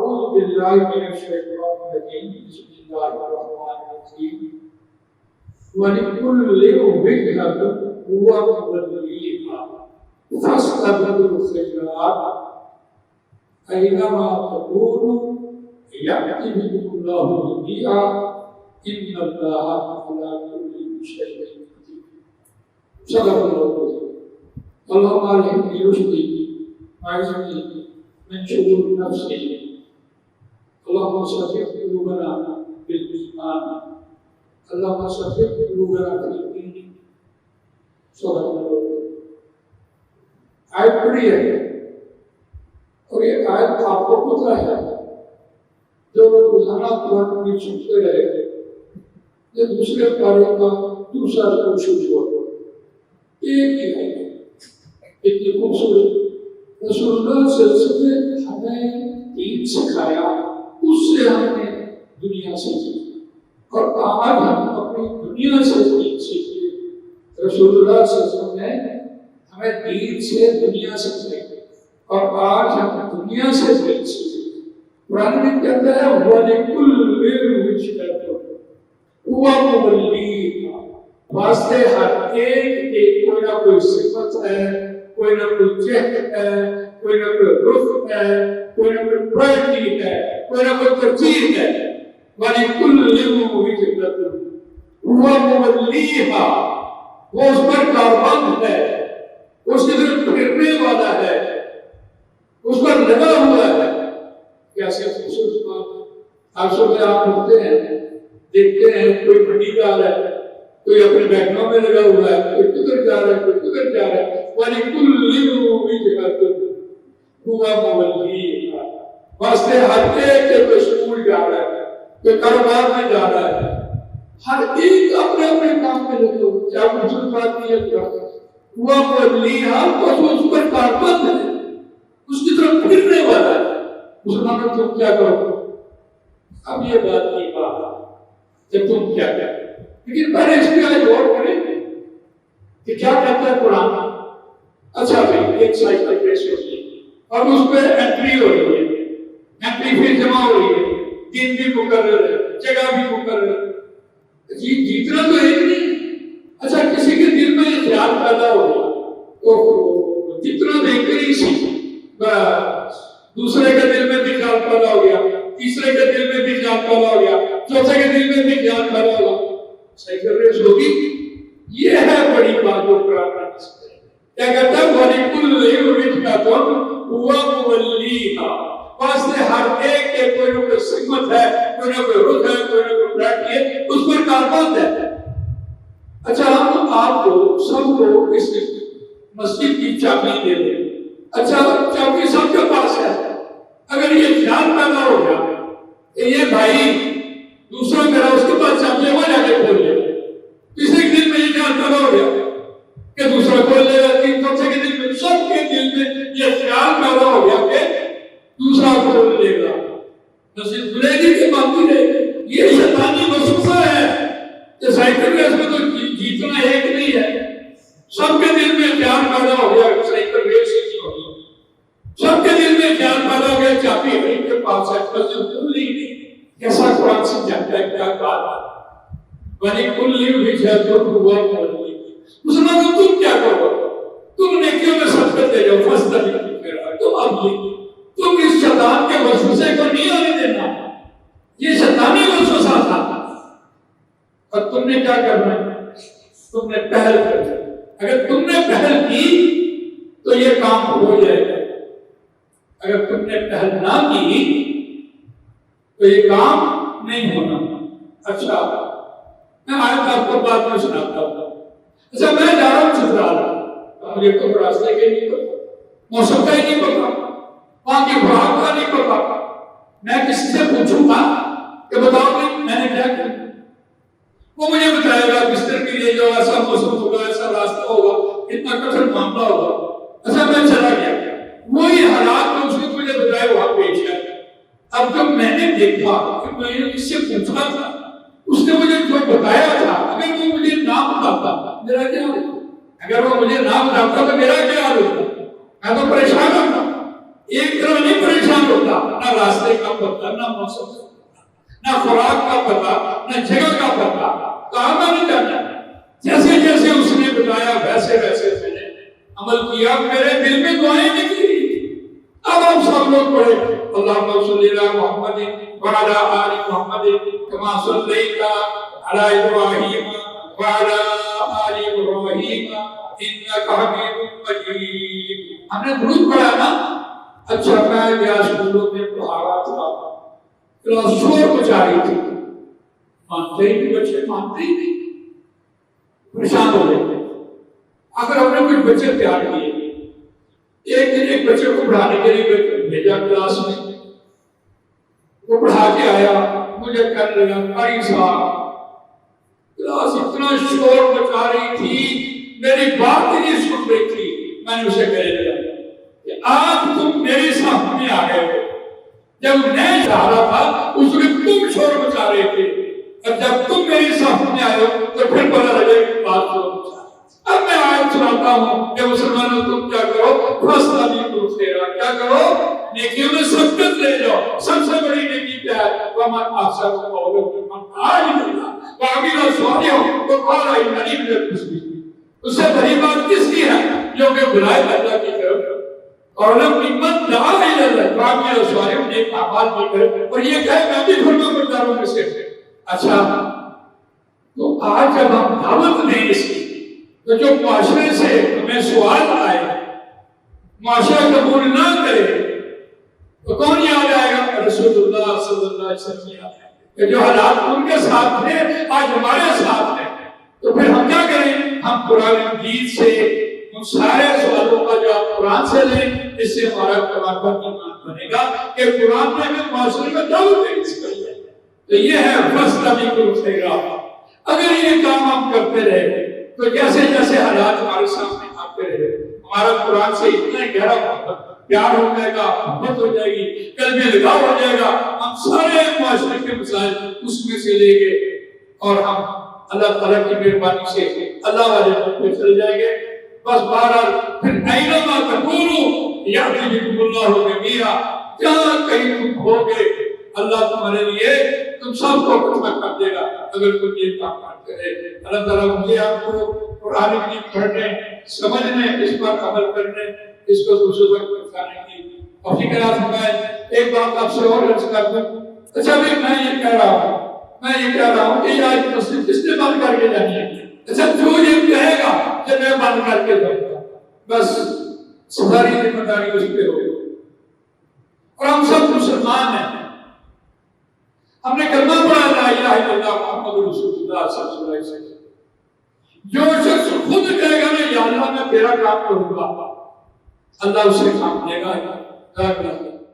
أعوذ بالله من الشيطان الرجيم بسم الله الرحمن الرحيم ولكل وجهة هو موليها فاستبقوا الخيرات أينما تكونوا يأتي بكم الله جميعا إن الله على كل شيء قدير. صدق الله العظيم. اللهم ألهمني رشدي وأعذني من شرور نفسي. اللهم صفح قلوبنا بالإيمان. اللهم صفح قلوبنا في الدين. صدق الله العظيم. آیت پڑھی ہے اور یہ آیت آپ کو پتہ ہے جو روزانہ قرآن میں سنتے رہے یہ دوسرے پارے کا دوسرا کوشش ہوا ایک ہی ہے اتنی خوبصورت رسول اللہ صلی اللہ علیہ وسلم نے ہمیں دین سکھایا اس سے ہم نے دنیا سیکھی اور آج ہم اپنی دنیا سے دین سیکھیں رسول اللہ صلی اللہ علیہ وسلم نے ہمیں دین سے دنیا سکھائی اور آج ہم دنیا سے دین سیکھیں قرآن میں کہتا ہے وَلِكُلٍّ وِجْهَةٌ هُوَ مُوَلِّيهَا واسطے ہر ایک کی کوئی نہ کوئی صفت ہے کوئی نہ کوئی جہت ہے کوئی نہ کوئی رخ ہے کوئی نہ کوئی پرائٹی ہے کوئی نہ کوئی ترجیح ہے وَلِكُلٍّ وِجْهَةٌ هُوَ مُوَلِّيهَا وہ اس پر کاربند ہے اس کی طرف پھرنے والا ہے اس پر لگا ہوا ہے کیسے خوبصورت بات آپ سب آپ اٹھتے ہیں دیکھتے ہیں کوئی منڈی جا رہا ہے کوئی اپنے بیٹھنوں میں لگا ہوا ہے کوئی کدھر جا رہا ہے کوئی کدھر جا رہا ہے وَلِكُلٍّ وِجْهَةٌ هُوَ مُوَلِّيهَا واسطے ہر ایک کوئی اسکول جا رہا ہے کوئی کاروبار میں جا رہا ہے ہر ایک اپنے اپنے کام میں لگے ہوئے کیا خوبصورت بات نہیں ہے ہوا مُوَلِّيهَا اس پر کاربند ہے اس کی طرف پھرنے والا ہے مسلمانوں تم کیا کرو اب یہ بات کی بات کہ تم کیا کرو لیکن پہلے اس پہ آج غور کریں کہ کیا کہتا ہے قرآن اچھا بھائی ایک سائیکل پیش ہوتی ہے اور اس پہ انٹری ہو رہی ہے انٹری پھر جمع ہو رہی ہے دن بھی مقرر ہے جگہ بھی مقرر ہے جیتنا تو ایک نہیں اچھا کسی کے دل میں یہ خیال پیدا ہو گیا تو جتنا دیکھ کر ہی سیکھ دوسرے کے دل میں بھی خیال پیدا ہو گیا تیسرے کے دل میں بھی خیال پیدا ہو گیا چوتھے کے دل میں بھی خیال پیدا ہو گیا سائیکل ریس ہوگی یہ ہے بڑی بات جو قرآن میں کیا کہتا ہے وَلِكُلٍّ وِجْهَةٌ هُوَ مُوَلِّيهَا واسطے ہر ایک کے کوئی نہ کوئی سمت ہے کوئی نہ کوئی رخ ہے کوئی نہ کوئی پرائٹی ہے اس پر کاربند ہے اچھا ہم آپ کو سب کو اس مسجد کی چابی دے دیں اچھا چابی سب کے پاس ہے اگر یہ خیال پیدا ہو گیا کہ یہ بھائی دوسرا میرا اس کے پاس چابی ہے وہ جا کے کھول لے تیسرے کے دل میں یہ خیال پیدا ہو گیا کہ دوسرا کھول لے گا چوتھے کے دل میں سب کے دل میں یہ خیال پیدا ہو گیا کہ دوسرا کھول لے گا مسجد کھلے گی کہ باقی رہے گی یہ شیطانی وسوسہ ہے کہ سائیکل ریس میں تو جیتنا ایک نہیں ہے سب کے دل میں خیال پیدا ہو گیا سائیکل ریس ہی ہوگی سب کے دل میں خیال پیدا ہو گیا چابی غریب کے پاس ہے مسجد کھل نہیں کیسا قرآن سمجھاتا ہے کیا بات ہے وَلِكُلٍّ وِجْهَةٌ هُوَ مُوَلِّيهَا مسلمانوں تم کیا کرو تم نیکیوں میں صدقہ دے جاؤ فاستبقوا الخیرات تم آگے تم اس شیطان کے وسوسے کو نہیں آنے دینا یہ شیطانی وسوسہ تھا اور تم نے کیا کرنا تم نے پہل کرنا اگر تم نے پہل کی تو یہ کام ہو جائے گا اگر تم نے پہل نہ کی تو یہ کام نہیں ہونا اچھا میں آیت آپ کو بات میں سناتا ہوں اچھا میں جا رہا ہوں چترال مجھے تو راستے کے نہیں پتا موسم کا ہی نہیں پتا وہاں کی خوراک کا نہیں پتا میں کسی سے پوچھوں گا کہ بتاؤ کہ میں نے کیا کیا وہ مجھے بتائے گا بستر کے لیے جو ایسا موسم ہوگا ایسا راستہ ہوگا اتنا کٹھن معاملہ ہوگا اچھا میں چلا گیا وہی حالات جو اس نے مجھے بتائے وہاں پیش آئے اب جب میں نے دیکھا کہ میں نے اس سے پوچھا تھا اس نے مجھے جو بتایا تھا اگر وہ مجھے نہ بتاتا میرا کیا ہوتا اگر وہ مجھے نہ بتاتا تو میرا کیا حال ہوتا میں تو پریشان ہوتا ایک طرح نہیں پریشان ہوتا نہ نہ راستے کا پتہ، نہ موسم کا پتہ، نہ خوراک کا پتہ، نہ جگہ کا پتہ، کہاں میں نہیں جانا. جیسے جیسے اس نے بتایا ویسے ویسے میں نے عمل کیا، میرے دل میں دعائیں نکلی. اب ہم سب لوگ پڑھے اللہم صلی علی محمد وعلی آل محمد کما صلیت علی ابراہیم وعلی آل ابراہیم انک حمید مجید. ہم نے درود پڑھا نا. اچھا میں گیا اسکولوں میں پڑھا رہا تھا، کلاس شور مچا رہی تھی، مانتے ہی نہیں بچے، مانتے ہی نہیں، پریشان ہو گئے. اگر ہم نے کچھ بچے تیار کیے، ایک دن ایک بچے کو پڑھانے کے لیے بھیجا کلاس میں، وہ پڑھا کے آیا، مجھے کہنے لگا قاری صاحب کلاس اتنا شور مچا رہی تھی، میری بات ہی نہیں سن رہی تھی. میں نے اسے کہنے لگا کہ آج تم میرے سامنے آ گئے ہو، جب میں چاہ رہا تھا اس وقت تم شور مچا رہے تھے، اور جب تم میرے سامنے آئے ہو تو پھر پتا لگے کہ بات شور مچا. اب میں آیت سناتا ہوں کہ مسلمانوں تم کیا کرو، فاستبقوا الخیرات، کیا کرو، نیکیوں میں سبقت لے جاؤ. سب سے بڑی نیکی کیا ہے؟ وَمَنْ أَحْسَنُ قَوْلًا مِمَّنْ دَعَا إِلَى اللَّهِ وَعَمِلَ صَالِحًا وَقَالَ إِنَّنِي مِنَ الْمُسْلِمِينَ. اس سے بڑی بات کس کی ہے؟ جو کہ بلائے اللہ کی طرف، اور ممن دعا الی اللہ وعمل صالحا، نیک اعمال بھی کرے اور یہ کہے میں بھی فرما برداروں میں سے. اچھا تو آج جب ہم دعوت دیں اس کی، تو جو معاشرے سے ہمیں سوال آئے، معاشرہ قبول نہ کرے تو کون یاد آئے گا؟ رسول اللہ صلی اللہ علیہ وسلم یاد آئے گا کہ جو حالات ان کے ساتھ تھے آج ہمارے ساتھ ہیں. تو پھر ہم کیا کریں؟ ہم قرآن مجید سے ان سارے سوالوں کا جواب قرآن سے لیں. اس سے ہمارا قرآن کا ایمان بنے گا کہ قرآن نے ہمیں معاشرے میں دعوت دینی سکھائی ہے. تو یہ ہے فاستبقوا الخیرات. اگر یہ کام ہم کرتے رہے تو جیسے جیسے حالات ہمارے سامنے آتے رہے، ہمارا قرآن سے اتنا گہرا پیار ہو جائے گا، محبت ہو جائے گی، قلبی لگاؤ ہو جائے گا، ہم سارے معاشرے کے مسائل اس میں سے لیں گے اور ہم اللہ تعالیٰ کی مہربانی سے اللہ والے ملک میں چل جائیں گے. بس بہرحال پھر اینما تکونوا یأتی بکم اللہ جمیعا، جہاں کہیں تم ہوگے اللہ تمہارے لیے تم سب کو اکٹھا کر دے گا اگر تم یہ کام کرتے رہے. اللہ تعالیٰ مجھے آپ کو قرآن مجید پڑھنے، سمجھنے، اس پر عمل کرنے، اس کو دوسروں تک پہنچانے کی توفیق عطا فرمائے. ایک بات آپ سے اور عرض کر دوں. اچھا بھائی میں یہ کہہ رہا ہوں کہ آج مسجد کس نے بند کر کے جانی ہے؟ اچھا جو یہ کہے گا کہ میں بند کر کے جاؤں گا، بس ساری ذمہ داری اس پہ ہوگی. اور ہم سب مسلمان ہیں، ہم نے کلمہ پڑھا لا الہ الا اللہ محمد رسول اللہ صلی اللہ علیہ وسلم. جو شخص خود کہے گا نا یا اللہ میں تیرا کام کروں گا، اللہ اسے کام دے گا.